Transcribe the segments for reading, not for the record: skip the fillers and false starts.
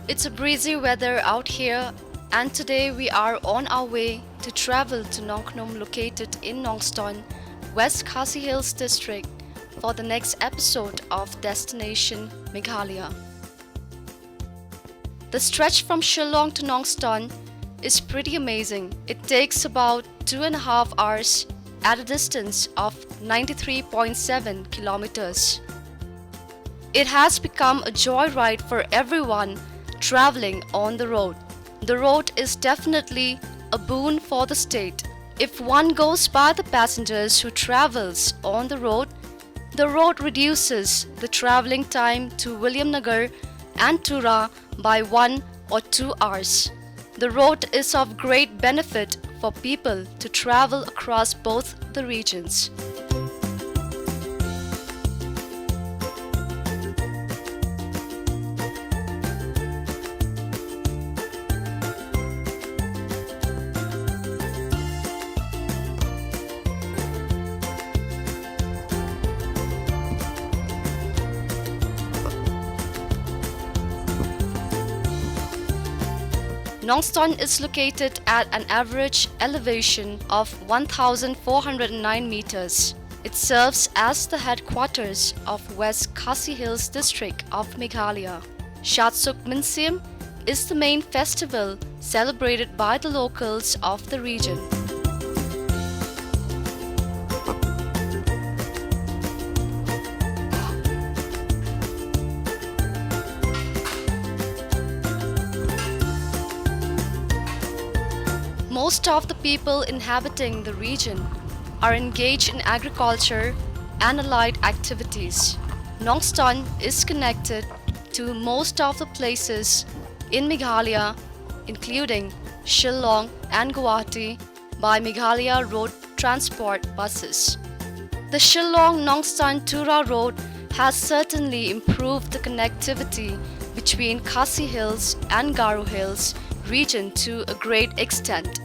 It's a breezy weather out here, and today we are on our way to travel to Nongkhnum, located in Nongstoin, West Khasi Hills district, for the next episode of Destination Meghalaya. The stretch from Shillong to Nongstoin is pretty amazing. It takes about 2.5 hours at a distance of 93.7 kilometers. It has become a joyride for everyone traveling on the road. The road is definitely a boon for the state. If one goes by the passengers who travels on the road reduces the traveling time to Williamnagar and Tura by 1 or 2 hours. The road is of great benefit for people to travel across both the regions. Nongstoin is located at an average elevation of 1,409 meters. It serves as the headquarters of West Khasi Hills district of Meghalaya. Shatsuk Minsim is the main festival celebrated by the locals of the region. Most of the people inhabiting the region are engaged in agriculture and allied activities. Nongstoin is connected to most of the places in Meghalaya, including Shillong and Guwahati, by Meghalaya road transport buses. The Shillong-Nongstoin-Tura road has certainly improved the connectivity between Khasi Hills and Garo Hills region to a great extent.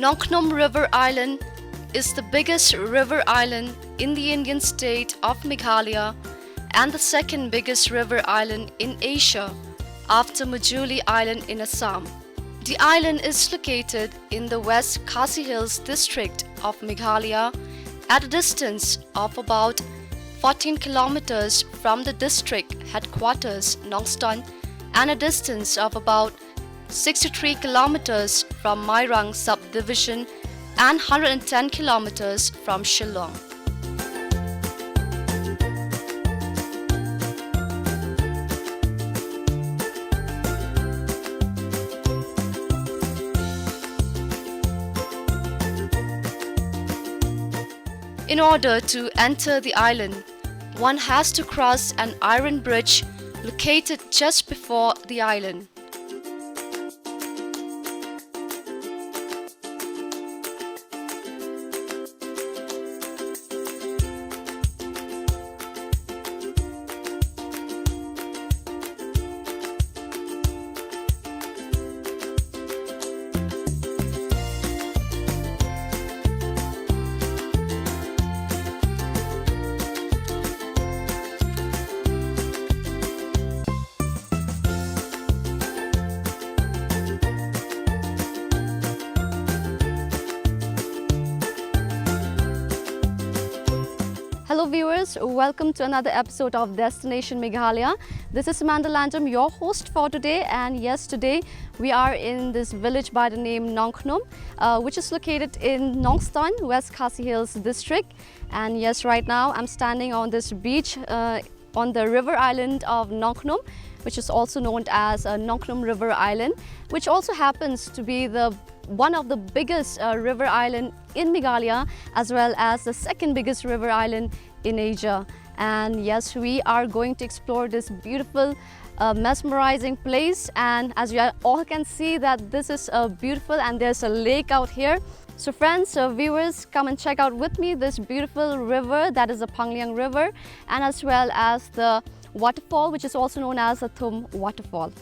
Nongkhnum River Island is the biggest river island in the Indian state of Meghalaya and the second biggest river island in Asia after Majuli Island in Assam. The island is located in the West Khasi Hills district of Meghalaya at a distance of about 14 kilometers from the district headquarters Nongstoin and a distance of about 63 kilometers from Mairang subdivision and 110 kilometers from Shillong. In order to enter the island, one has to cross an iron bridge located just before the island. Hello viewers, welcome to another episode of Destination Meghalaya. This is Samantha Landrum, your host for today, and yes, today we are in this village by the name Nongkhnum, which is located in Nongkhnum, West Khasi Hills district. And yes, right now I'm standing on this beach on the river island of Nongkhnum, which is also known as Nongkhnum River Island, which also happens to be one of the biggest river island in Meghalaya, as well as the second biggest river island in Asia. And yes, we are going to explore this beautiful mesmerizing place, and as you all can see that this is beautiful and there's a lake out here. So friends, viewers, come and check out with me this beautiful river, that is the Pangyang River, and as well as the waterfall, which is also known as the Nakhnum waterfall.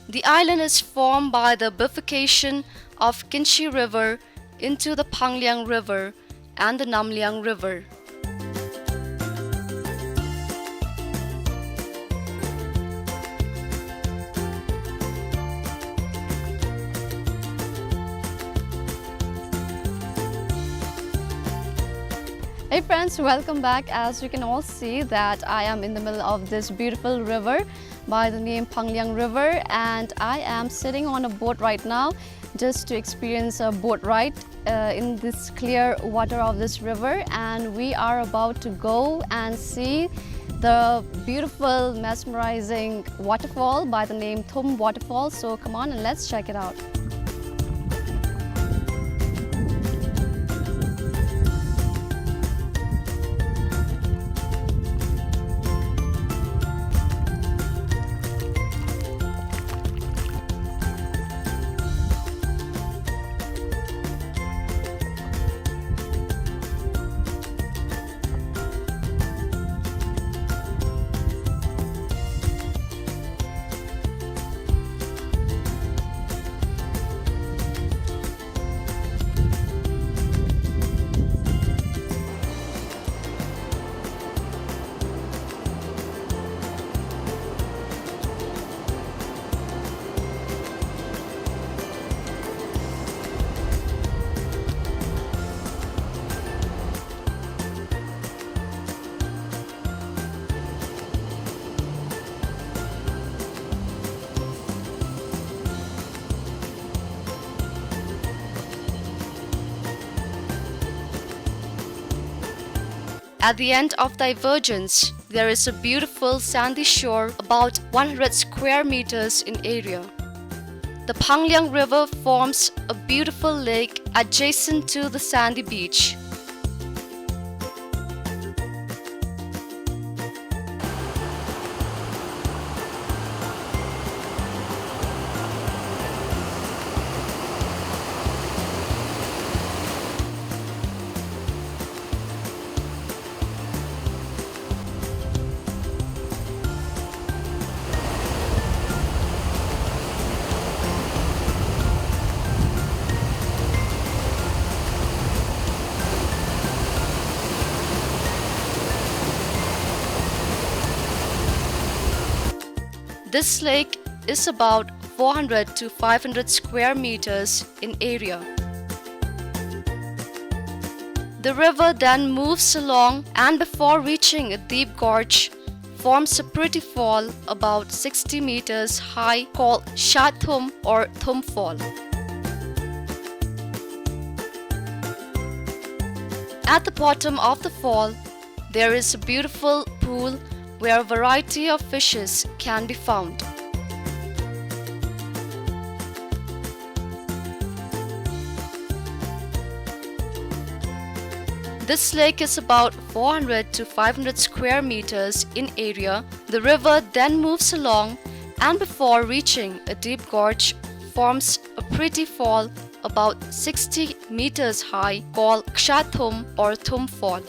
The island is formed by the bifurcation of Kinchi River into the Pangyang River and the Namlyang River. Hey friends, welcome back. As you can all see that I am in the middle of this beautiful river by the name Pangyang River, and I am sitting on a boat right now just to experience a boat ride in this clear water of this river, and we are about to go and see the beautiful mesmerizing waterfall by the name Nakhnum waterfall. So come on and let's check it out. At the end of divergence, there is a beautiful sandy shore about 100 square meters in area. The Pangyang River forms a beautiful lake adjacent to the sandy beach. This lake is about 400 to 500 square meters in area. The river then moves along, and before reaching a deep gorge, forms a pretty fall about 60 meters high called Nakhnum or Nakhnum Fall. At the bottom of the fall, there is a beautiful pool where a variety of fishes can be found. This lake is about 400 to 500 square meters in area. The river then moves along and before reaching a deep gorge forms a pretty fall about 60 meters high called Kshathum or Thum Fall.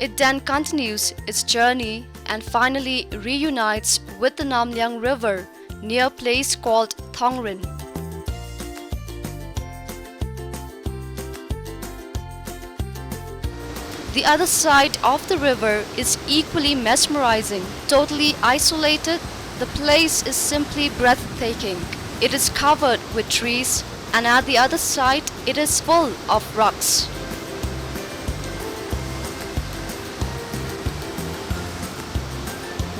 It then continues its journey and finally reunites with the Namlyang River near a place called Thongrin. The other side of the river is equally mesmerizing. Totally isolated, the place is simply breathtaking. It is covered with trees and at the other side it is full of rocks.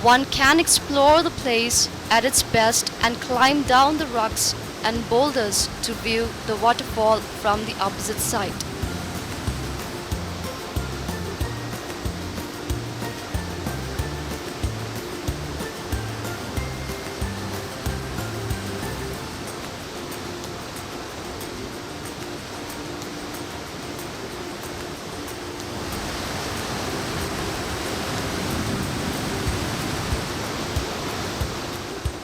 One can explore the place at its best and climb down the rocks and boulders to view the waterfall from the opposite side.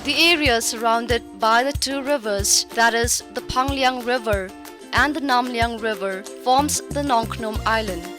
The area surrounded by the two rivers, that is the Pangyang River and the Namlyang River, forms the Nongkhnum island.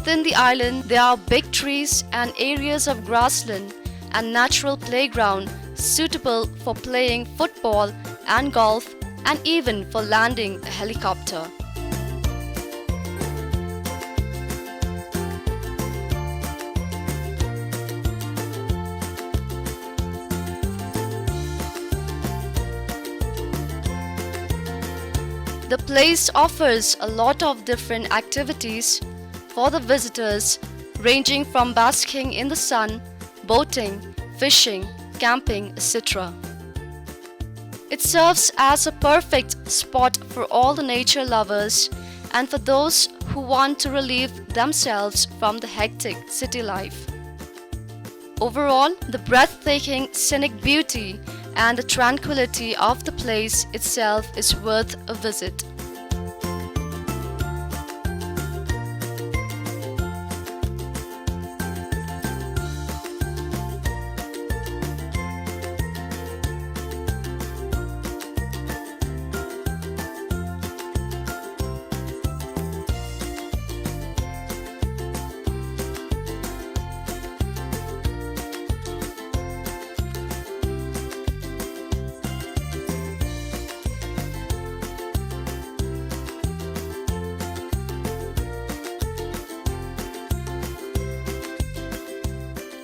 Within the island, there are big trees and areas of grassland and natural playground suitable for playing football and golf and even for landing a helicopter. The place offers a lot of different activities for the visitors, ranging from basking in the sun, boating, fishing, camping, etc. It serves as a perfect spot for all the nature lovers and for those who want to relieve themselves from the hectic city life. Overall, the breathtaking scenic beauty and the tranquility of the place itself is worth a visit.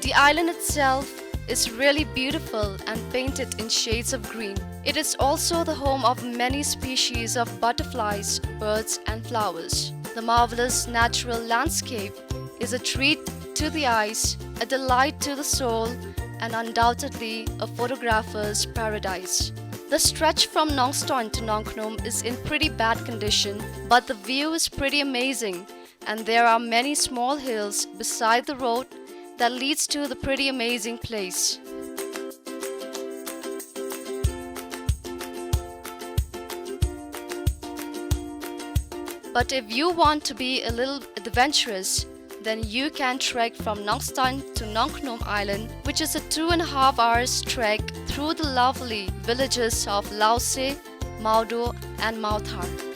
The island itself is really beautiful and painted in shades of green. It is also the home of many species of butterflies, birds and flowers. The marvelous natural landscape is a treat to the eyes, a delight to the soul, and undoubtedly a photographer's paradise. The stretch from Nongkhnum to Nongkhnum is in pretty bad condition, but the view is pretty amazing, and there are many small hills beside the road that leads to the pretty amazing place. But if you want to be a little adventurous, then you can trek from Nongkhnum to Nongkhnum Island, which is a 2.5 hours trek through the lovely villages of Lause, Maudo and Mauthar.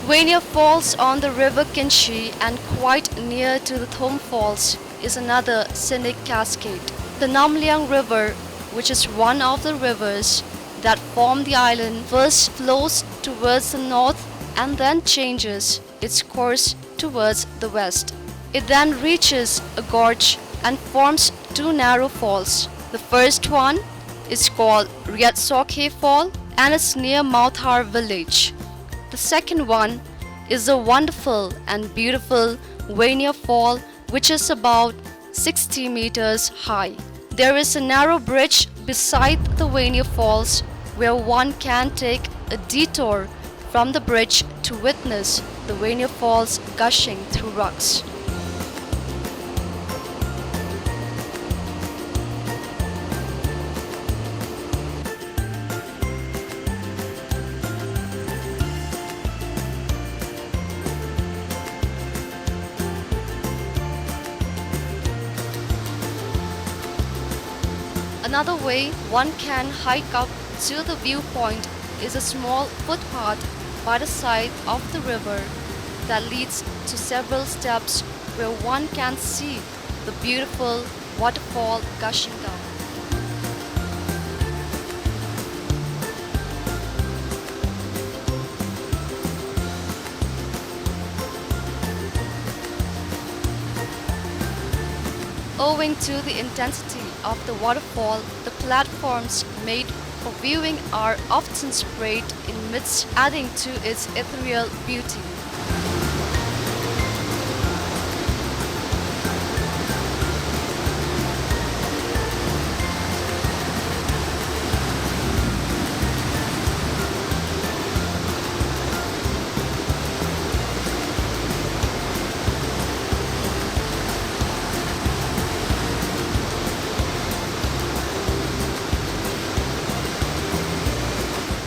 Rainier Falls on the River Kinshi and quite near to the Thom Falls is another scenic cascade. The Namlyang River, which is one of the rivers that form the island, first flows towards the north and then changes its course towards the west. It then reaches a gorge and forms two narrow falls. The first one is called Riatsokhe Fall and is near Mauthar village. The second one is a wonderful and beautiful Rainier Fall, which is about 60 meters high. There is a narrow bridge beside the Rainier Falls where one can take a detour from the bridge to witness the Rainier Falls gushing through rocks. Another way one can hike up to the viewpoint is a small footpath by the side of the river that leads to several steps where one can see the beautiful waterfall gushing down. Owing to the intensity of the waterfall, the platforms made for viewing are often sprayed in mist, adding to its ethereal beauty.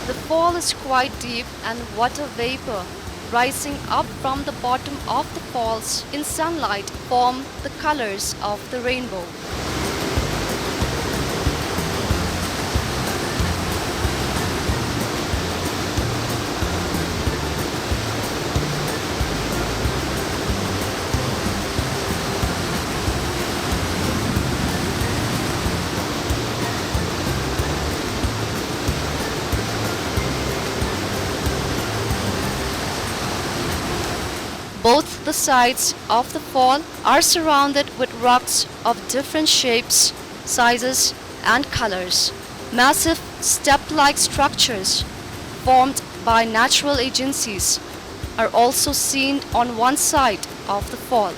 The fall is quite deep and water vapor rising up from the bottom of the falls in sunlight form the colors of the rainbow. Both the sides of the fall are surrounded with rocks of different shapes, sizes, and colors. Massive step-like structures formed by natural agencies are also seen on one side of the fall.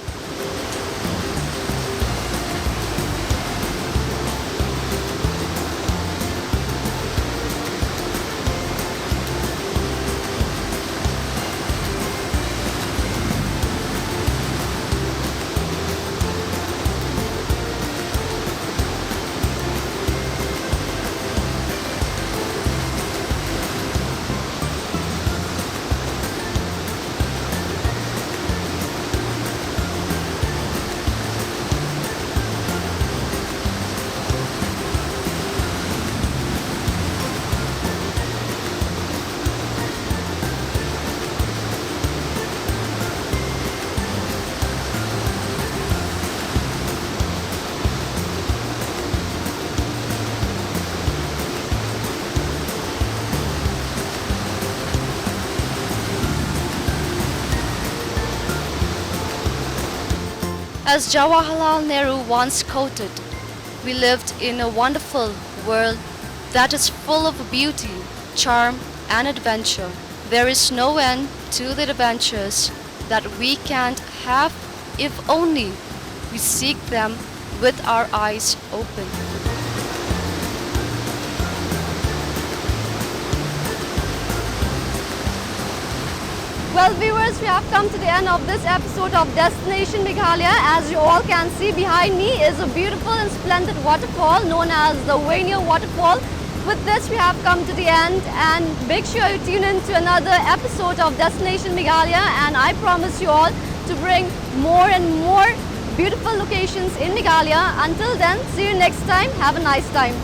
As Jawaharlal Nehru once quoted, we lived in a wonderful world that is full of beauty, charm, and adventure. There is no end to the adventures that we can't have if only we seek them with our eyes open. Well, viewers, we have come to the end of this episode of Destination Meghalaya. As you all can see, behind me is a beautiful and splendid waterfall known as the Rainier Waterfall. With this, we have come to the end, and make sure you tune in to another episode of Destination Meghalaya, and I promise you all to bring more and more beautiful locations in Meghalaya. Until then, see you next time. Have a nice time.